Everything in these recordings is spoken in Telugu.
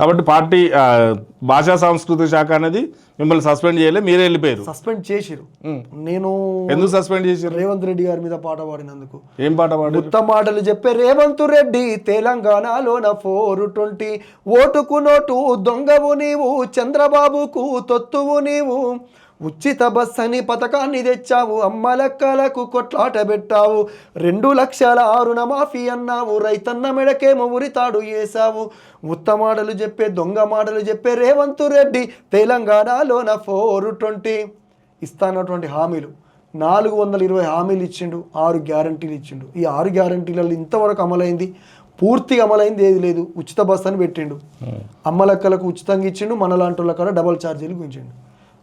కాబట్టి పార్టీ భాషా సాంస్కృతిక శాఖ అనేది మిమ్మల్ని సస్పెండ్ చేయలే, మీరే వెళ్ళిపోయారు. సస్పెండ్ చేసిరు. నేను ఎందుకు సస్పెండ్ చేసారు? రేవంత్ రెడ్డి గారి మీద పాట పాడినందుకు. ఏం పాట పాడారు? ఉత్తమ మాటలు చెప్పే రేవంత్ రెడ్డి తెలంగాణలోన 420 ఓటుకు నోటు దొంగవు నీవు, చంద్రబాబుకు తొత్తువు నీవు, ఉచిత బస్ అని పథకాన్ని తెచ్చావు, అమ్మలక్కలకు కొట్లాట పెట్టావు, 2 లక్షల రుణమాఫీ అన్నావు, రైతన్న మెడకేమో ఉరితాడు వేసావు. ఉత్తమాటలు చెప్పే దొంగ మాటలు చెప్పే రేవంత్ రెడ్డి తెలంగాణలోన 420 ఇస్తానటువంటి హామీలు 420 హామీలు ఇచ్చిండు, 6 గ్యారంటీలు ఇచ్చిండు. ఈ 6 గ్యారంటీలలో ఇంతవరకు అమలైంది, పూర్తిగా అమలైంది ఏది లేదు. ఉచిత బస్ అని పెట్టిండు, అమ్మలక్కలకు ఉచితంగా ఇచ్చిండు, మనలాంటి వాళ్ళ కాడ డబల్ ఛార్జీలు గుంచిండు.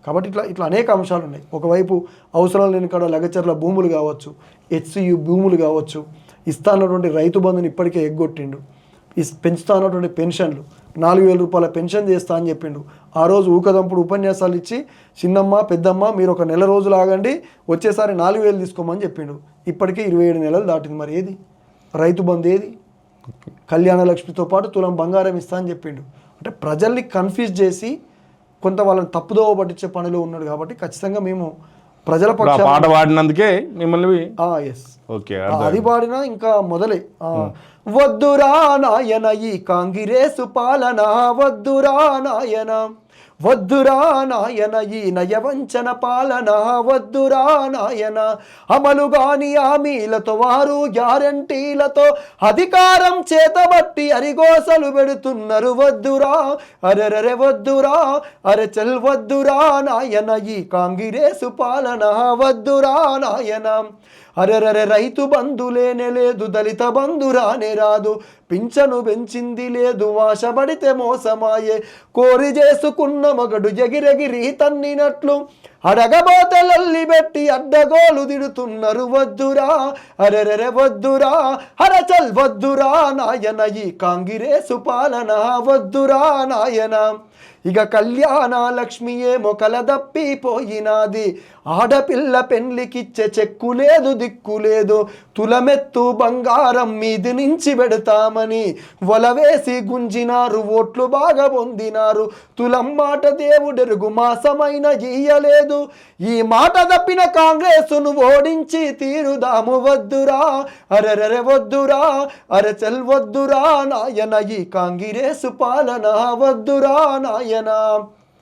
కాబట్టి ఇట్లా అనేక అంశాలు ఉన్నాయి. ఒకవైపు అవసరం లేని కాడ లగచర్ల భూములు కావచ్చు, హెచ్సియు భూములు కావచ్చు, ఇస్తానటువంటి రైతు బంధుని ఇప్పటికే ఎగ్గొట్టిండు. పెంచుతానటువంటి పెన్షన్లు 4,000 రూపాయల పెన్షన్ చేస్తా అని చెప్పిండు. ఆ రోజు ఊకదంపుడు ఉపన్యాసాలు ఇచ్చి చిన్నమ్మ పెద్దమ్మ మీరు ఒక నెల రోజులు ఆగండి, వచ్చేసారి 4,000 తీసుకోమని చెప్పిండు. ఇప్పటికే 27 నెలలు దాటింది. మరి ఏది రైతు బంధు, ఏది కళ్యాణ లక్ష్మితో పాటు తులం బంగారం ఇస్తా అని చెప్పిండు. అంటే ప్రజల్ని కన్ఫ్యూజ్ చేసి కొంత వాళ్ళని తప్పుదోవ పట్టించే పనిలో ఉన్నాడు. కాబట్టి ఖచ్చితంగా మేము ప్రజల పక్షాన పాట పాడినందుకే మిమ్మల్ని అది పాడినా ఇంకా మొదలే వద్దురా నాయన ఈ కాంగ్రెసు పాలన, వద్దురా నాయన, వద్దురా నాయన ఈ నయవంచన పాలన, వద్దురా నాయన, అమలుగాని హామీలతో వారు గ్యారంటీలతో అధికారం చేతబట్టి అరిగోసలు పెడుతున్నారు. వద్దురా అరెరరే వద్దురా అరె చల్ వద్దురా నాయన ఈ కాంగ్రెసు పాలన, వద్దురా నాయన. అరెరరే రైతు బంధు లేనే లేదు, దళిత బంధు రానే రాదు, పింఛను పెంచింది లేదు, వాసపడితే మోసమాయే, కోరి చేసుకున్న మగడు ఎగిరెగిరి తన్నినట్లు అడగబోతే లల్లి పెట్టి అడ్డగోలు తిడుతున్నారు. వద్దురా అరెరరే వద్దురా అరచల్ వద్దురా నాయన ఈ కాంగ్రెసు పాలన, వద్దురా నాయన. ఇక కళ్యాణ లక్ష్మి ఏమో కలదప్పిపోయినాది, ఆడపిల్ల పెళ్లికిచ్చే చెక్కు లేదు దిక్కు లేదు, తులమెత్తు బంగారం మీది నుంచి పెడతామని వలవేసి గుంజినారు, ఓట్లు బాగా పొందినారు, తులం మాట దేవుడెరుగు మాసమైన గీయలేదు, ఈ మాట తప్పిన కాంగ్రెసును ఓడించి తీరుదాము. వద్దురా అరెరరే వద్దురా అరెచల్ వద్దురా నాయన ఈ కాంగ్రెసు పాలన, వద్దురా నాయన.